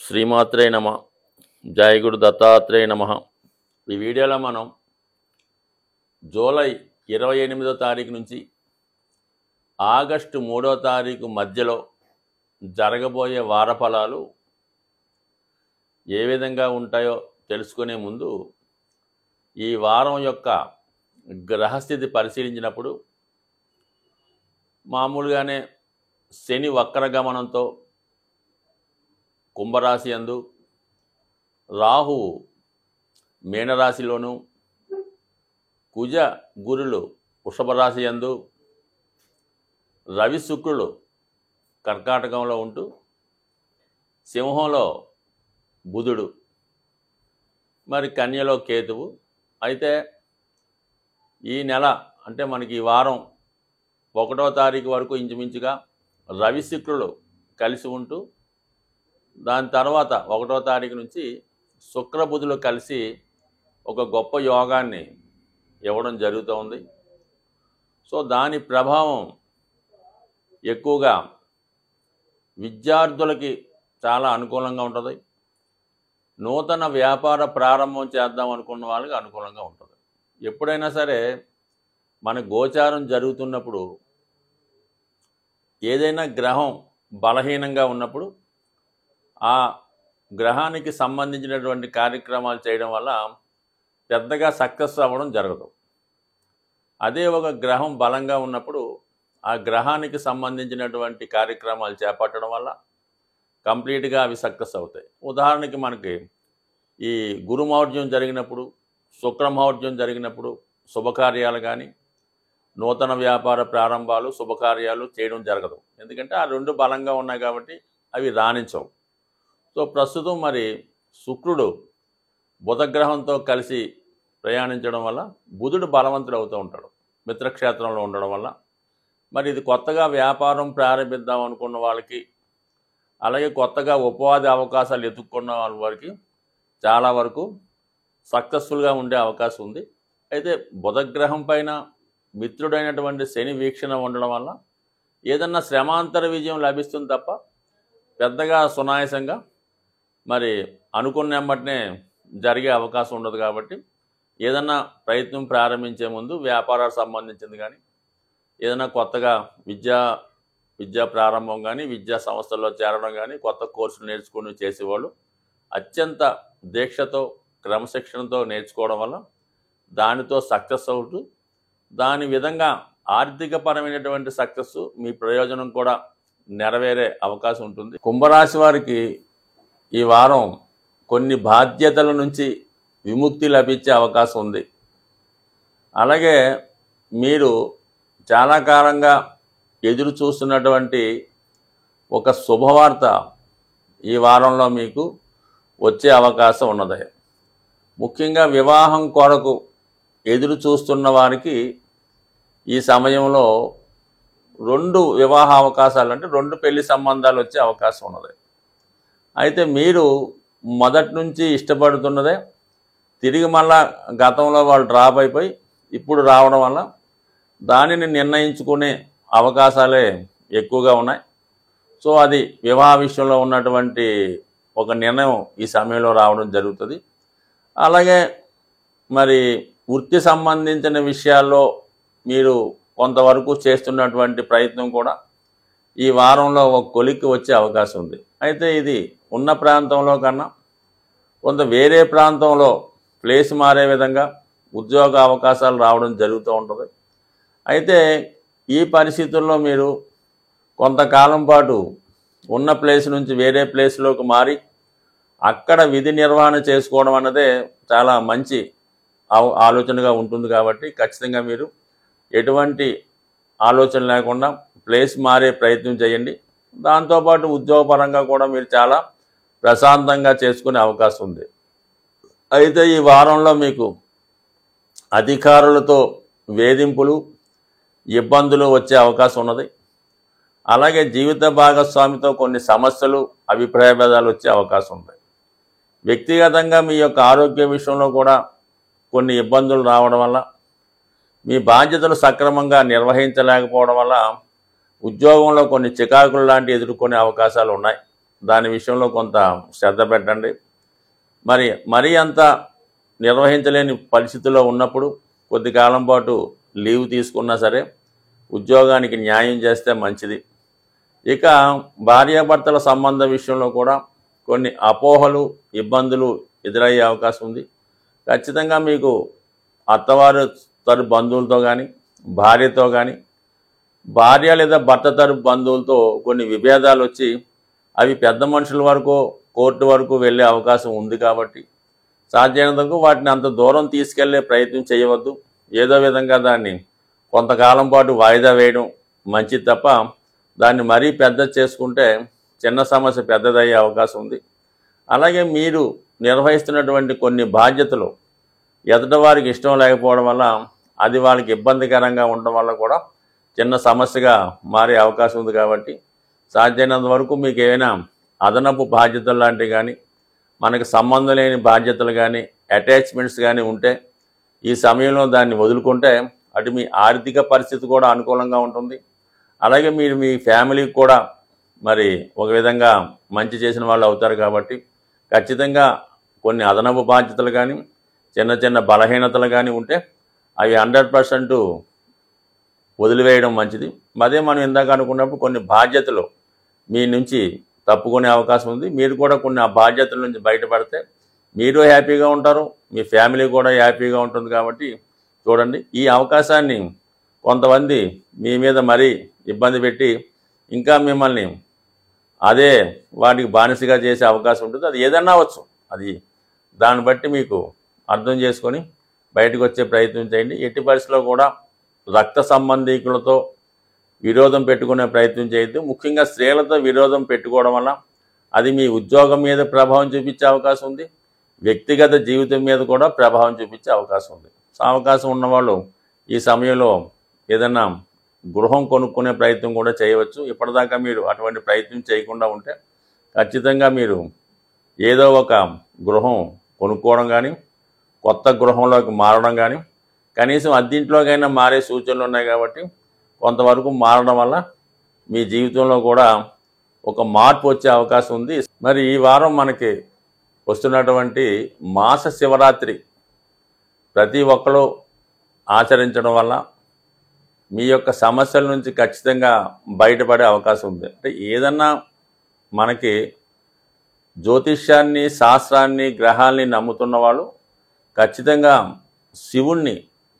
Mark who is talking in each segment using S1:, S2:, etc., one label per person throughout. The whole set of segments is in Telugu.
S1: శ్రీమాత్రే నమ. జయ గురు దత్తాత్రేయ నమ. ఈ వీడియోలో మనం జూలై 28వ తారీఖు నుంచి ఆగస్టు 3వ తారీఖు మధ్యలో జరగబోయే వారఫలాలు ఏ విధంగా ఉంటాయో తెలుసుకునే ముందు ఈ వారం యొక్క గ్రహస్థితి పరిశీలించినప్పుడు మామూలుగానే శని వక్రగమనంతో కుంభరాశి యందు, రాహువు మీనరాశిలోను, కుజ గురులు వృషభ రాశి యందు, రవి శుక్రులు కర్కాటకంలో ఉంటూ, సింహంలో బుధుడు, మరి కన్యలో కేతువు. అయితే ఈ నెల అంటే మనకి ఈ వారం 1వ తారీఖు వరకు ఇంచుమించుగా రవి శుక్రులు కలిసి ఉంటూ, దాని తర్వాత 1వ తారీఖు నుంచి శుక్రబుధులు కలిసి ఒక గొప్ప యోగాన్ని ఇవ్వడం జరుగుతోంది. సో దాని ప్రభావం ఎక్కువగా విద్యార్థులకి చాలా అనుకూలంగా ఉంటుంది. నూతన వ్యాపార ప్రారంభం చేద్దాం అనుకున్న వాళ్ళకి అనుకూలంగా ఉంటుంది. ఎప్పుడైనా సరే మన గోచారం జరుగుతున్నప్పుడు ఏదైనా గ్రహం బలహీనంగా ఉన్నప్పుడు ఆ గ్రహానికి సంబంధించినటువంటి కార్యక్రమాలు చేయడం వల్ల పెద్దగా సక్సెస్ అవ్వడం జరగదు. అదే ఒక గ్రహం బలంగా ఉన్నప్పుడు ఆ గ్రహానికి సంబంధించినటువంటి కార్యక్రమాలు చేపట్టడం వల్ల కంప్లీట్గా అవి సక్సెస్ అవుతాయి. ఉదాహరణకి మనకి ఈ గురుమౌఢ్యం జరిగినప్పుడు, శుక్రమౌఢ్యం జరిగినప్పుడు శుభకార్యాలు కానీ, నూతన వ్యాపార ప్రారంభాలు, శుభకార్యాలు చేయడం జరగదు. ఎందుకంటే ఆ రెండు బలంగా ఉన్నాయి కాబట్టి అవి రాణించవు. సో ప్రస్తుతం మరి శుక్రుడు బుధగ్రహంతో కలిసి ప్రయాణించడం వల్ల బుధుడు బలవంతుడు అవుతూ ఉంటాడు మిత్రక్షేత్రంలో ఉండడం వల్ల. మరి ఇది కొత్తగా వ్యాపారం ప్రారంభిద్దాం అనుకున్న వాళ్ళకి, అలాగే కొత్తగా ఉపాధి అవకాశాలు ఎత్తుక్కున్న వాళ్ళ వారికి చాలా వరకు సక్సెస్ఫుల్గా ఉండే అవకాశం ఉంది. అయితే బుధగ్రహం పైన మిత్రుడైనటువంటి శని వీక్షణ ఉండడం వల్ల ఏదన్నా శ్రమాంతర విజయం లభిస్తుంది తప్ప పెద్దగా సునాయాసంగా మరి అనుకున్న వెంబటనే జరిగే అవకాశం ఉండదు. కాబట్టి ఏదన్నా ప్రయత్నం ప్రారంభించే ముందు వ్యాపారాలకు సంబంధించింది కానీ, ఏదైనా కొత్తగా విద్యా ప్రారంభం కానీ, విద్యా సంస్థల్లో చేరడం కానీ, కొత్త కోర్సులు నేర్చుకుని చేసేవాళ్ళు అత్యంత దీక్షతో క్రమశిక్షణతో నేర్చుకోవడం వల్ల దానితో సక్సెస్ అవుతూ దాని విధంగా ఆర్థికపరమైనటువంటి సక్సెస్ మీ ప్రయోజనం కూడా నెరవేరే అవకాశం ఉంటుంది. కుంభరాశి వారికి ఈ వారం కొన్ని బాధ్యతల నుంచి విముక్తి లభించే అవకాశం ఉంది. అలాగే మీరు చాలా కాలంగా ఎదురు చూస్తున్నటువంటి ఒక శుభవార్త ఈ వారంలో మీకు వచ్చే అవకాశం ఉన్నది. ముఖ్యంగా వివాహం కొరకు ఎదురు చూస్తున్న వారికి ఈ సమయంలో 2 వివాహ అవకాశాలు అంటే 2 పెళ్లి సంబంధాలు వచ్చే అవకాశం ఉన్నది. అయితే మీరు మొదటి నుంచి ఇష్టపడుతున్నదే తిరిగి మళ్ళా గతంలో వాళ్ళు డ్రాప్ అయిపోయి ఇప్పుడు రావడం వల్ల దానిని నిర్ణయించుకునే అవకాశాలే ఎక్కువగా ఉన్నాయి. సో అది వివాహ విషయంలో ఉన్నటువంటి ఒక నిర్ణయం ఈ సమయంలో రావడం జరుగుతుంది. అలాగే మరి వృత్తి సంబంధించిన విషయాల్లో మీరు కొంతవరకు చేస్తున్నటువంటి ప్రయత్నం కూడా ఈ వారంలో ఒక కొలిక్కి వచ్చే అవకాశం ఉంది. అయితే ఇది ఉన్న ప్రాంతంలో కన్నా కొంత వేరే ప్రాంతంలో ప్లేస్ మారే విధంగా ఉద్యోగ అవకాశాలు రావడం జరుగుతూ ఉంటుంది. అయితే ఈ పరిస్థితుల్లో మీరు కొంతకాలం పాటు ఉన్న ప్లేస్ నుంచి వేరే ప్లేస్లోకి మారి అక్కడ విధి నిర్వహణ చేసుకోవడం అన్నదే చాలా మంచి ఆలోచనగా ఉంటుంది. కాబట్టి ఖచ్చితంగా మీరు ఎటువంటి ఆలోచన లేకుండా ప్లేస్ మారే ప్రయత్నం చేయండి. దాంతోపాటు ఉద్యోగపరంగా కూడా మీరు చాలా ప్రశాంతంగా చేసుకునే అవకాశం ఉంది. అయితే ఈ వారంలో మీకు అధికారులతో వేధింపులు, ఇబ్బందులు వచ్చే అవకాశం ఉన్నది. అలాగే జీవిత భాగస్వామితో కొన్ని సమస్యలు, అభిప్రాయ భేదాలు వచ్చే అవకాశం ఉంది. వ్యక్తిగతంగా మీ యొక్క ఆరోగ్య విషయంలో కూడా కొన్ని ఇబ్బందులు రావడం వల్ల, మీ బాధ్యతలు సక్రమంగా నిర్వహించలేకపోవడం వల్ల ఉద్యోగంలో కొన్ని చికాకులు లాంటివి ఎదుర్కొనే అవకాశాలు ఉన్నాయి. దాని విషయంలో కొంత శ్రద్ధ పెట్టండి. మరీ అంత నిర్వహించలేని పరిస్థితుల్లో ఉన్నప్పుడు కొద్ది కాలం పాటు లీవ్ తీసుకున్నా సరే ఉద్యోగానికి న్యాయం చేస్తే మంచిది. ఇక భార్యాభర్తల సంబంధ విషయంలో కూడా కొన్ని అపోహలు, ఇబ్బందులు ఎదురయ్యే అవకాశం ఉంది. ఖచ్చితంగా మీకు అత్తవారు తరపు బంధువులతో కానీ, భార్యతో కానీ, భార్య లేదా భర్త తరపు బంధువులతో కొన్ని విభేదాలు వచ్చి అవి పెద్ద మనుషుల వరకు, కోర్టు వరకు వెళ్ళే అవకాశం ఉంది. కాబట్టి సాధ్యమైనంతకు వాటిని అంత దూరం తీసుకెళ్లే ప్రయత్నం చేయవద్దు. ఏదో విధంగా దాన్ని కొంతకాలం పాటు వాయిదా వేయడం మంచిది తప్ప దాన్ని మరీ పెద్ద చేసుకుంటే చిన్న సమస్య పెద్దదయ్యే అవకాశం ఉంది. అలాగే మీరు నిర్వహిస్తున్నటువంటి కొన్ని బాధ్యతలు ఎదుటి వారికి ఇష్టం లేకపోవడం వల్ల అది వాళ్ళకి ఇబ్బందికరంగా ఉండడం వల్ల కూడా చిన్న సమస్యగా మారే అవకాశం ఉంది. కాబట్టి సాధ్యమైనంత వరకు మీకు ఏమైనా అదనపు బాధ్యతలు లాంటివి కానీ, మనకు సంబంధం లేని బాధ్యతలు కానీ, అటాచ్మెంట్స్ కానీ ఉంటే ఈ సమయంలో దాన్ని వదులుకుంటే అటు మీ ఆర్థిక పరిస్థితి కూడా అనుకూలంగా ఉంటుంది. అలాగే మీరు మీ ఫ్యామిలీకి కూడా ఒక విధంగా మంచి చేసిన వాళ్ళు అవుతారు. కాబట్టి ఖచ్చితంగా కొన్ని అదనపు బాధ్యతలు కానీ, చిన్న చిన్న బలహీనతలు కానీ ఉంటే అవి 100% వదిలివేయడం మంచిది. అదే మనం ఇందాక అనుకున్నప్పుడు కొన్ని బాధ్యతలు మీ నుంచి తప్పుకునే అవకాశం ఉంది. మీరు కూడా కొన్ని ఆ బాధ్యతల నుంచి బయటపడితే మీరు హ్యాపీగా ఉంటారు, మీ ఫ్యామిలీ కూడా హ్యాపీగా ఉంటుంది. కాబట్టి చూడండి, ఈ అవకాశాన్ని కొంతమంది మీ మీద మరీ ఇబ్బంది పెట్టి ఇంకా మిమ్మల్ని అదే వాటికి బానిసగా చేసే అవకాశం ఉంటుంది. అది ఏదన్నా అవ్వచ్చు. అది దాన్ని బట్టి మీకు అర్థం చేసుకొని బయటకు వచ్చే ప్రయత్నం చేయండి. ఎట్టి పరిస్థితుల్లో కూడా రక్త సంబంధీకులతో విరోధం పెట్టుకునే ప్రయత్నం చేయొద్దు. ముఖ్యంగా స్త్రీలతో విరోధం పెట్టుకోవడం వల్ల అది మీ ఉద్యోగం మీద ప్రభావం చూపించే అవకాశం ఉంది, వ్యక్తిగత జీవితం మీద కూడా ప్రభావం చూపించే అవకాశం ఉంది. అవకాశం ఉన్నవాళ్ళు ఈ సమయంలో ఏదన్నా గృహం కొనుక్కునే ప్రయత్నం కూడా చేయవచ్చు. ఇప్పటిదాకా మీరు అటువంటి ప్రయత్నం చేయకుండా ఉంటే ఖచ్చితంగా మీరు ఏదో ఒక గృహం కొనుక్కోవడం కానీ, కొత్త గృహంలోకి మారడం కానీ, కనీసం అద్దెంట్లోకైనా మారే సూచనలు ఉన్నాయి. కాబట్టి కొంతవరకు మారడం వల్ల మీ జీవితంలో కూడా ఒక మార్పు వచ్చే అవకాశం ఉంది. ఈ వారం మనకి వస్తున్నటువంటి మాస శివరాత్రి ప్రతి ఒక్కరూ ఆచరించడం వల్ల మీ యొక్క సమస్యల నుంచి ఖచ్చితంగా బయటపడే అవకాశం ఉంది. అంటే ఏదన్నా మనకి జ్యోతిష్యాన్ని, శాస్త్రాన్ని, గ్రహాల్ని నమ్ముతున్న వాళ్ళు ఖచ్చితంగా శివుణ్ణి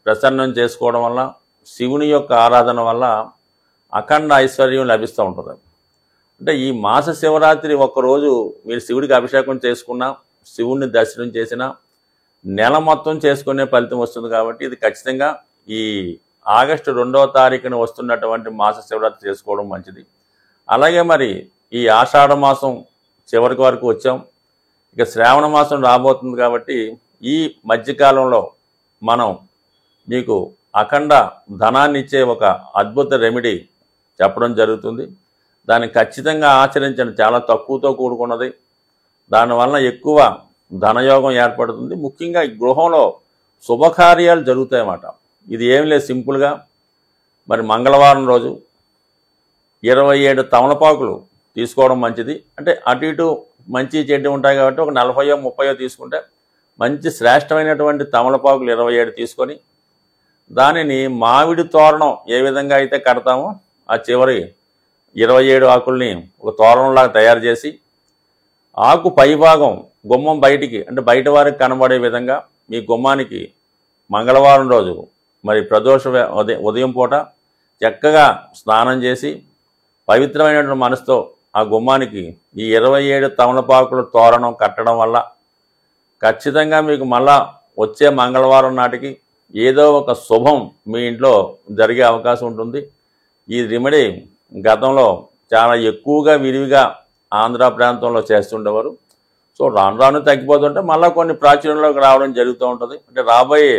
S1: ప్రసన్నం చేసుకోవడం వల్ల, శివుని యొక్క ఆరాధన వల్ల అఖండ ఐశ్వర్యం లభిస్తూ ఉంటుంది. అంటే ఈ మాస శివరాత్రి ఒక్కరోజు మీరు శివుడికి అభిషేకం చేసుకున్నా, శివుణ్ణి దర్శనం చేసినా నెల మొత్తం చేసుకునే ఫలితం వస్తుంది. కాబట్టి ఇది ఖచ్చితంగా ఈ ఆగస్టు 2వ తారీఖున వస్తున్నటువంటి మాస శివరాత్రి చేసుకోవడం మంచిది. అలాగే ఈ ఆషాఢ మాసం చివరికి వరకు వచ్చాం. ఇక శ్రావణ మాసం రాబోతుంది. కాబట్టి ఈ మధ్యకాలంలో మనం మీకు అఖండ ధనాన్ని ఇచ్చే ఒక అద్భుత రెమెడీ చెప్పడం జరుగుతుంది. దాన్ని ఖచ్చితంగా ఆచరించండి. చాలా తక్కువతో కూడుకున్నది. దానివల్ల ఎక్కువ ధనయోగం ఏర్పడుతుంది. ముఖ్యంగా ఈ గృహంలో శుభకార్యాలు జరుగుతాయన్నమాట. ఇది ఏం లేదు, సింపుల్గా మంగళవారం రోజు 27 తమలపాకులు తీసుకోవడం మంచిది. అంటే అటు ఇటు మంచి చెడ్డ ఉంటాయి కాబట్టి ఒక 40 30 తీసుకుంటే మంచి శ్రేష్టమైనటువంటి తమలపాకులు 27 తీసుకొని దానిని మామిడి తోరణం ఏ విధంగా అయితే కడతామో ఆ చివరి 27 ఆకుల్ని ఒక తోరణంలాగా తయారు చేసి ఆకు పైభాగం గుమ్మం బయటికి, అంటే బయట వారికి కనబడే విధంగా మీ గుమ్మానికి మంగళవారం రోజు ప్రదోష ఉదయం పూట చక్కగా స్నానం చేసి పవిత్రమైనటువంటి మనసుతో ఆ గుమ్మానికి ఈ 27 తమలపాకుల తోరణం కట్టడం వల్ల ఖచ్చితంగా మీకు మళ్ళా వచ్చే మంగళవారం నాటికి ఏదో ఒక శుభం మీ ఇంట్లో జరిగే అవకాశం ఉంటుంది. ఈ రెమెడీ గతంలో చాలా ఎక్కువగా విరివిగా ఆంధ్ర ప్రాంతంలో చేస్తుండేవారు. సో రాను రాను తగ్గిపోతుంటే మళ్ళీ కొన్ని ప్రాచుర్యంలోకి రావడం జరుగుతూ ఉంటుంది. అంటే రాబోయే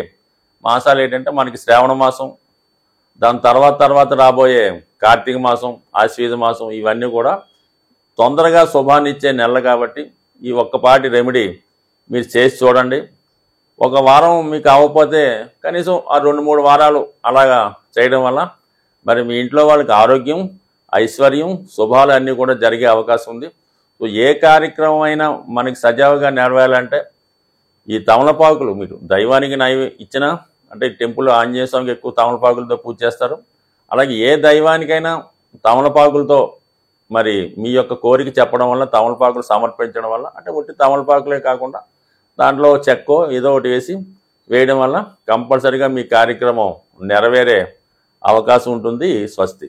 S1: మాసాలు ఏంటంటే మనకి శ్రావణ మాసం, దాని తర్వాత రాబోయే కార్తీక మాసం, ఆశ్వీజ మాసం, ఇవన్నీ కూడా తొందరగా శుభాన్ని ఇచ్చే నెలలు. కాబట్టి ఈ ఒక్కపాటి రెమెడీ మీరు చేసి చూడండి. ఒక వారం మీకు అవ్వకపోతే కనీసం ఆ 2-3 వారాలు అలాగా చేయడం వల్ల మీ ఇంట్లో వాళ్ళకి ఆరోగ్యం, ఐశ్వర్యం, శుభాలు అన్నీ కూడా జరిగే అవకాశం ఉంది. సో ఏ కార్యక్రమం అయినా మనకి సజావుగా నెరవేరాలంటే ఈ తమలపాకులు మీరు దైవానికి ఇచ్చినా, అంటే టెంపుల్ ఆంజనేయ స్వామికి ఎక్కువ తమలపాకులతో పూజ చేస్తారు. అలాగే ఏ దైవానికైనా తమలపాకులతో మరి మీ యొక్క కోరిక చెప్పడం వల్ల, తమలపాకులు సమర్పించడం వల్ల, అంటే ఒట్టి తమలపాకులే కాకుండా దాంట్లో చెక్కో ఏదో ఒకటి వేయడం వల్ల కంపల్సరీగా మీ కార్యక్రమం నెరవేరే అవకాశం ఉంటుంది. స్వస్తి.